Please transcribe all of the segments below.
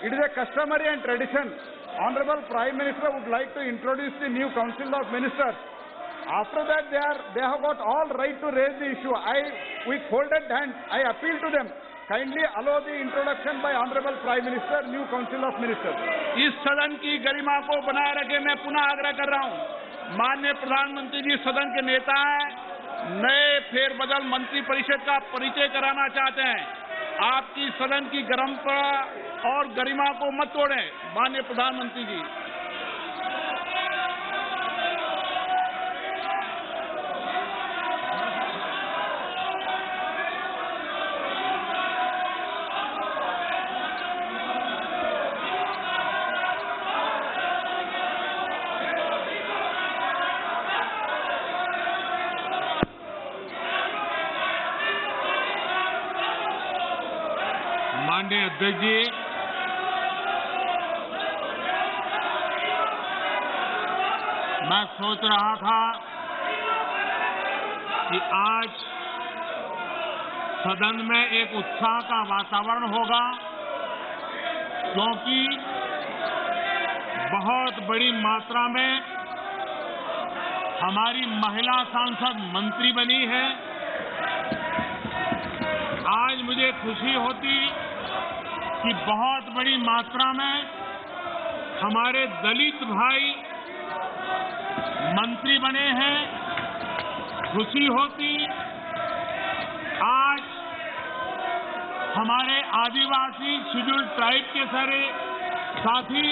It is a customary and tradition. Honorable Prime Minister would like to introduce the new Council of Ministers. After that, they have got all right to raise the issue. With folded hands, I appeal to them. Kindly allow the introduction by Honorable Prime Minister, new Council of Ministers. इस सदन की गरिमा को बनाए रखे मैं पुनः आग्रह कर रहा हूं। माननीय प्रधानमंत्री जी सदन के नेता हैं, नए फेरबदल मंत्रिपरिषद का परिचय कराना चाहते हैं। आपकी सदन की परंपरा और गरिमा को मत तोड़ें। माननीय प्रधानमंत्री जी, माननीय अध्यक्ष जी, मैं सोच रहा था कि आज सदन में एक उत्साह का वातावरण होगा, क्योंकि बहुत बड़ी मात्रा में हमारी महिला सांसद मंत्री बनी है। आज मुझे खुशी होती कि बहुत बड़ी मात्रा में हमारे दलित भाई मंत्री बने हैं। खुशी होती आज हमारे आदिवासी शेड्यूल ट्राइब के सारे साथी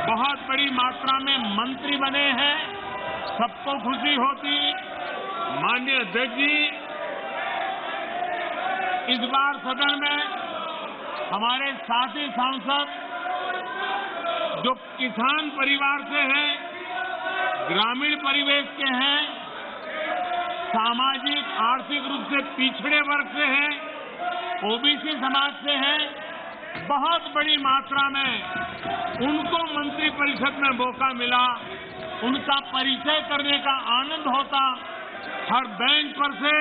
बहुत बड़ी मात्रा में मंत्री बने हैं। सबको खुशी होती। माननीय अध्यक्ष जी, इस बार सदन में हमारे साथी सांसद जो किसान परिवार से हैं, ग्रामीण परिवेश के हैं, सामाजिक आर्थिक रूप से पिछड़े वर्ग से हैं, ओबीसी समाज से हैं, बहुत बड़ी मात्रा में उनको मंत्रिपरिषद में मौका मिला। उनका परिचय करने का आनंद होता। हर बेंच पर से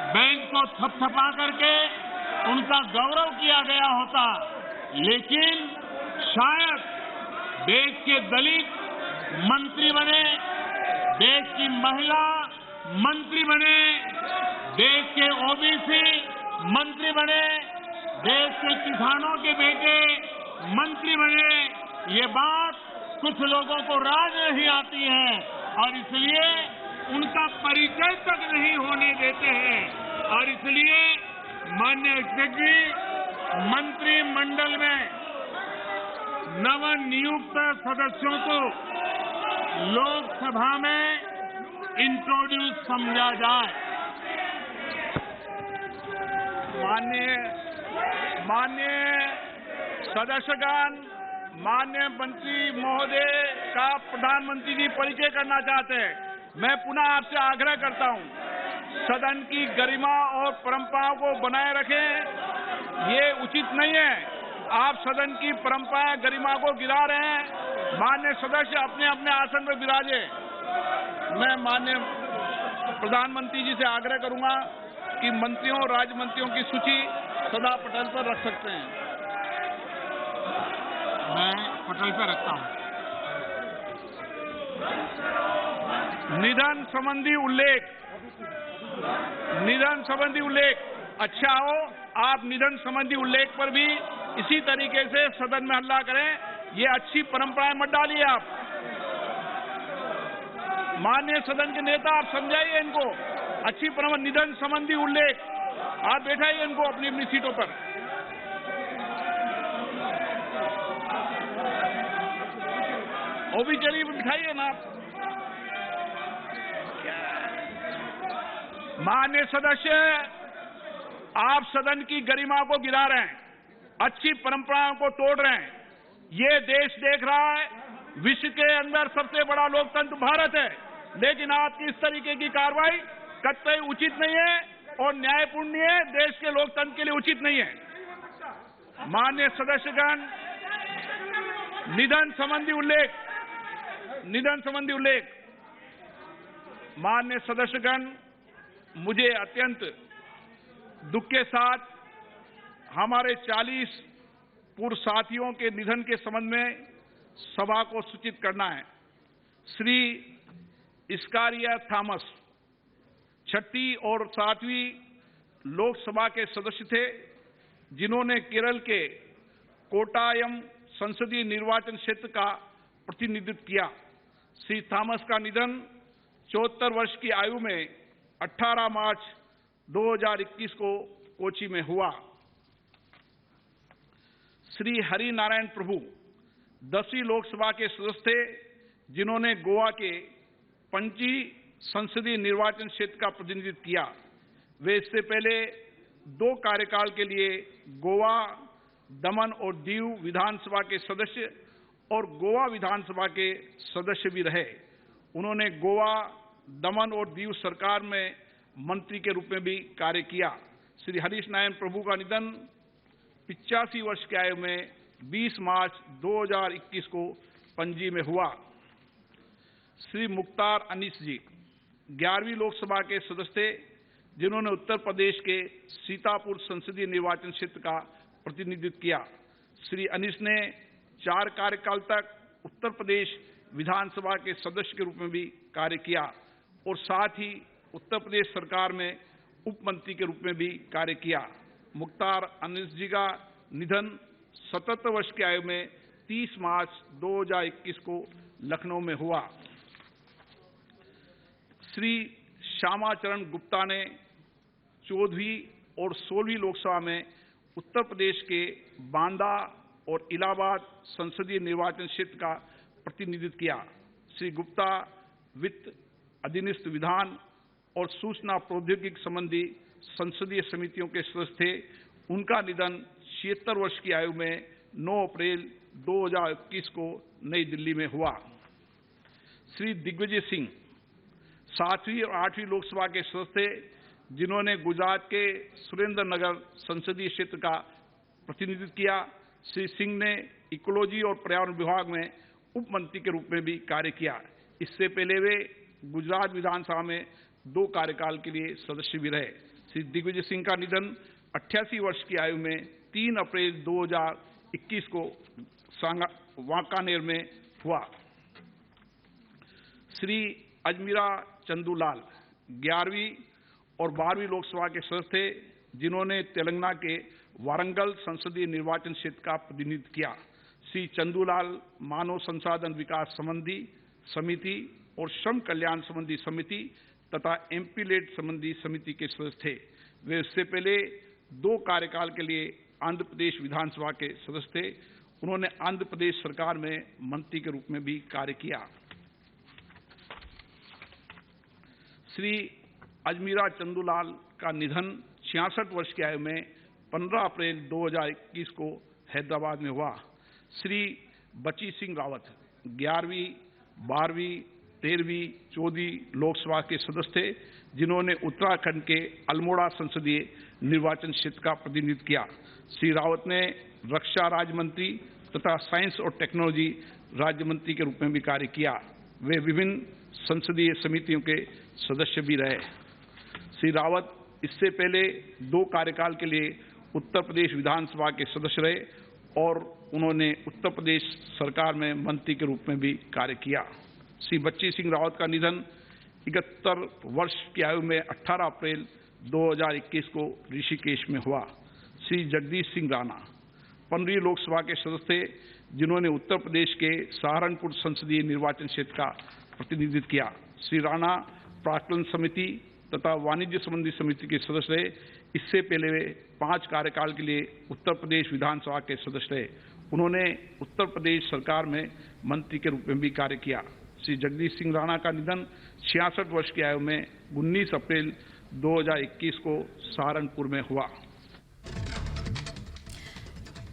बेंच को थपथपा करके उनका गौरव किया गया होता, लेकिन शायद देश के दलित मंत्री बने, देश की महिला मंत्री बने, देश के ओबीसी मंत्री बने, देश के किसानों के बेटे मंत्री बने। ये बात कुछ लोगों को राज नहीं आती है और इसलिए उनका परिचय तक नहीं होने देते हैं। और इसलिए माननीय अध्यक्ष जी, मंत्रिमंडल में नवनियुक्त सदस्यों को लोकसभा में इंट्रोड्यूस समझा जाए। माननीय सदस्यगण, माननीय मंत्री महोदय का प्रधानमंत्री जी परिचय करना चाहते हैं। मैं पुनः आपसे आग्रह करता हूं, सदन की गरिमा और परंपराओं को बनाए रखें। ये उचित नहीं है। आप सदन की परंपरा गरिमा को गिरा रहे हैं। माननीय सदस्य अपने अपने आसन पर विराजे। मैं माननीय प्रधानमंत्री जी से आग्रह करूंगा कि मंत्रियों और राज्य मंत्रियों की सूची सदा पटल पर रख सकते हैं। मैं पटल पर रखता हूं। निधन संबंधी उल्लेख अच्छा हो। आप निधन संबंधी उल्लेख पर भी इसी तरीके से सदन में हल्ला करें। ये अच्छी परंपराएं मत डालिए आप। माननीय सदन के नेता, आप समझाइए इनको। अच्छी परंपरा निधन संबंधी उल्लेख, आप बैठाइए इनको अपनी अपनी सीटों पर। वो भी चलिए बिठाइए ना आप। माननीय सदस्य, आप सदन की गरिमा को गिरा रहे हैं, अच्छी परंपराओं को तोड़ रहे हैं। ये देश देख रहा है, विश्व के अंदर सबसे बड़ा लोकतंत्र भारत है, लेकिन आपकी इस तरीके की कार्रवाई कतई उचित नहीं है और न्यायपूर्ण नहीं है, देश के लोकतंत्र के लिए उचित नहीं है। माननीय सदस्यगण, निधन संबंधी उल्लेख, माननीय सदस्यगण, मुझे अत्यंत दुख के साथ हमारे 40 पूर्व साथियों के निधन के संबंध में सभा को सूचित करना है। श्री स्कारिया थॉमस 6वीं और 7वीं लोकसभा के सदस्य थे, जिन्होंने केरल के कोट्टायम संसदीय निर्वाचन क्षेत्र का प्रतिनिधित्व किया। श्री थॉमस का निधन 74 वर्ष की आयु में 18 मार्च 2021 को कोच्चि में हुआ। श्री हरि नारायण प्रभु 10वीं लोकसभा के सदस्य थे, जिन्होंने गोवा के पणजी संसदीय निर्वाचन क्षेत्र का प्रतिनिधित्व किया। वे इससे पहले 2 कार्यकाल के लिए गोवा, दमन और दीव विधानसभा के सदस्य और गोवा विधानसभा के सदस्य भी रहे। उन्होंने गोवा, दमन और दीव सरकार में मंत्री के रूप में भी कार्य किया। श्री हरीश नारायण प्रभु का निधन 85 वर्ष की आयु में 20 मार्च 2021 को पणजी में हुआ। श्री मुख्तार अनीस जी 11वीं लोकसभा के सदस्य थे, जिन्होंने उत्तर प्रदेश के सीतापुर संसदीय निर्वाचन क्षेत्र का प्रतिनिधित्व किया। श्री अनीस ने 4 कार्यकाल तक उत्तर प्रदेश विधानसभा के सदस्य के रूप में भी कार्य किया और साथ ही उत्तर प्रदेश सरकार में उप मंत्री के रूप में भी कार्य किया। मुख्तार अनीस जी का निधन 77 वर्ष की आयु में 30 मार्च 2021 को लखनऊ में हुआ। श्री श्यामाचरण गुप्ता ने 14वीं और 16वीं लोकसभा में उत्तर प्रदेश के बांदा और इलाहाबाद संसदीय निर्वाचन क्षेत्र का प्रतिनिधित्व किया। श्री गुप्ता वित्त, अधिनिस्थ विधान और सूचना प्रौद्योगिकी संबंधी संसदीय समितियों के सदस्य थे। उनका निधन 76 वर्ष की आयु में 9 अप्रैल 2021 को नई दिल्ली में हुआ। श्री दिग्विजय सिंह 7वीं और 8वीं लोकसभा के सदस्य थे, जिन्होंने गुजरात के सुरेंद्र नगर संसदीय क्षेत्र का प्रतिनिधित्व किया। श्री सिंह ने इकोलॉजी और पर्यावरण विभाग में उप मंत्री के रूप में भी कार्य किया। इससे पहले वे गुजरात विधानसभा में 2 कार्यकाल के लिए सदस्य भी रहे। श्री दिग्विजय सिंह का निधन 88 वर्ष की आयु में 3 अप्रैल 2021 को वांकानेर में हुआ। श्री अजमीरा चंदूलाल 11वीं और 12वीं लोकसभा के सदस्य थे, जिन्होंने तेलंगाना के वारंगल संसदीय निर्वाचन क्षेत्र का प्रतिनिधित्व किया। श्री चंदूलाल मानव संसाधन विकास संबंधी समिति और श्रम कल्याण संबंधी समिति तथा एमपी लेड संबंधी समिति के सदस्य थे। वे इससे पहले 2 कार्यकाल के लिए आंध्र प्रदेश विधानसभा के सदस्य थे। उन्होंने आंध्र प्रदेश सरकार में मंत्री के रूप में भी कार्य किया। श्री अजमीरा चंदूलाल का निधन 66 वर्ष की आयु में 15 अप्रैल 2021 को हैदराबाद में हुआ। श्री बची सिंह रावत 11वीं, 12वीं, 13वीं, 14वीं लोकसभा के सदस्य थे, जिन्होंने उत्तराखंड के अल्मोड़ा संसदीय निर्वाचन क्षेत्र का प्रतिनिधित्व किया। श्री रावत ने रक्षा राज्य मंत्री तथा साइंस और टेक्नोलॉजी राज्य मंत्री के रूप में भी कार्य किया। वे विभिन्न संसदीय समितियों के सदस्य भी रहे। श्री रावत इससे पहले 2 कार्यकाल के लिए उत्तर प्रदेश विधानसभा के सदस्य रहे और उन्होंने उत्तर प्रदेश सरकार में मंत्री के रूप में भी कार्य किया। श्री बच्ची सिंह रावत का निधन 71 वर्ष की आयु में 18 अप्रैल 2021 को ऋषिकेश में हुआ। श्री जगदीश सिंह राणा 15वीं लोकसभा के सदस्य थे, जिन्होंने उत्तर प्रदेश के सहारनपुर संसदीय निर्वाचन क्षेत्र का प्रतिनिधित्व किया। श्री राणा प्राक्कलन समिति तथा वाणिज्य संबंधी समिति के सदस्य रहे। इससे पहले वे 5 कार्यकाल के लिए उत्तर प्रदेश विधानसभा के सदस्य रहे। उन्होंने उत्तर प्रदेश सरकार में मंत्री के रूप में भी कार्य किया। श्री जगदीश सिंह राणा का निधन 66 वर्ष की आयु में 19 अप्रैल 2021 को सहारनपुर में हुआ।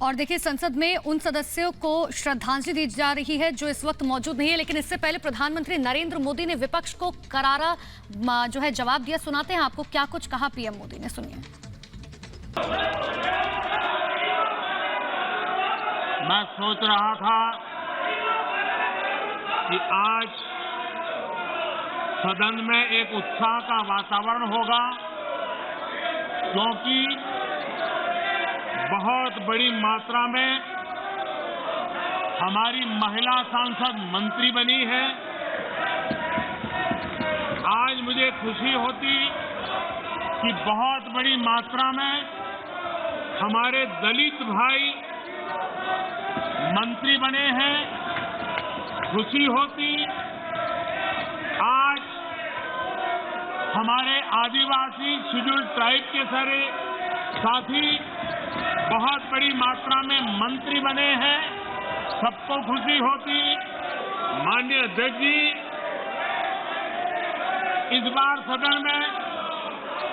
और देखिए, संसद में उन सदस्यों को श्रद्धांजलि दी जा रही है जो इस वक्त मौजूद नहीं है, लेकिन इससे पहले प्रधानमंत्री नरेंद्र मोदी ने विपक्ष को करारा जो है जवाब दिया। सुनाते हैं आपको क्या कुछ कहा पीएम मोदी ने, सुनिए। मैं सोच रहा था कि आज सदन में एक उत्साह का वातावरण होगा, क्योंकि बहुत बड़ी मात्रा में हमारी महिला सांसद मंत्री बनी है। आज मुझे खुशी होती कि बहुत बड़ी मात्रा में हमारे दलित भाई मंत्री बने हैं। खुशी होती आज हमारे आदिवासी शेड्यूल्ड ट्राइब के सारे साथी बहुत बड़ी मात्रा में मंत्री बने हैं। सबको खुशी होती। माननीय अध्यक्ष जी, इस बार सदन में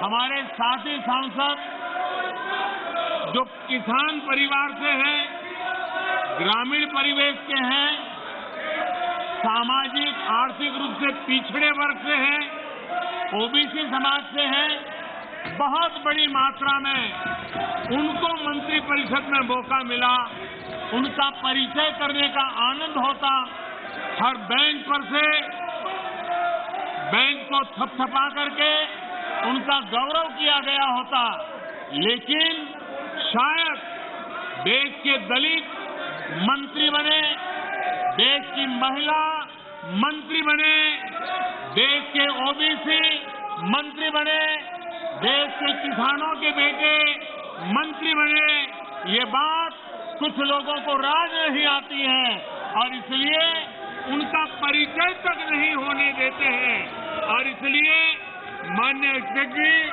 हमारे साथी सांसद जो किसान परिवार से हैं, ग्रामीण परिवेश के हैं, सामाजिक आर्थिक रूप से पिछड़े वर्ग से हैं, ओबीसी समाज से हैं, बहुत बड़ी मात्रा में उनको मंत्रिपरिषद में मौका मिला। उनका परिचय करने का आनंद होता। हर बेंच पर से बेंच को थपथपा करके उनका गौरव किया गया होता। लेकिन शायद देश के दलित मंत्री बने, देश की महिला मंत्री बने, देश के ओबीसी मंत्री बने, देश के किसानों के बेटे मंत्री बने। ये बात कुछ लोगों को राज नहीं आती है और इसलिए उनका परिचय तक नहीं होने देते हैं। और इसलिए माननीय अध्यक्ष जी,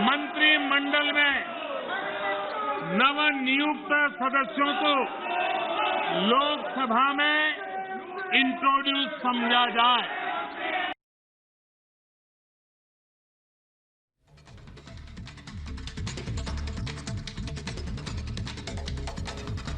मंत्रिमंडल में नवनियुक्त सदस्यों को लोकसभा में इंट्रोड्यूस समझा जाए।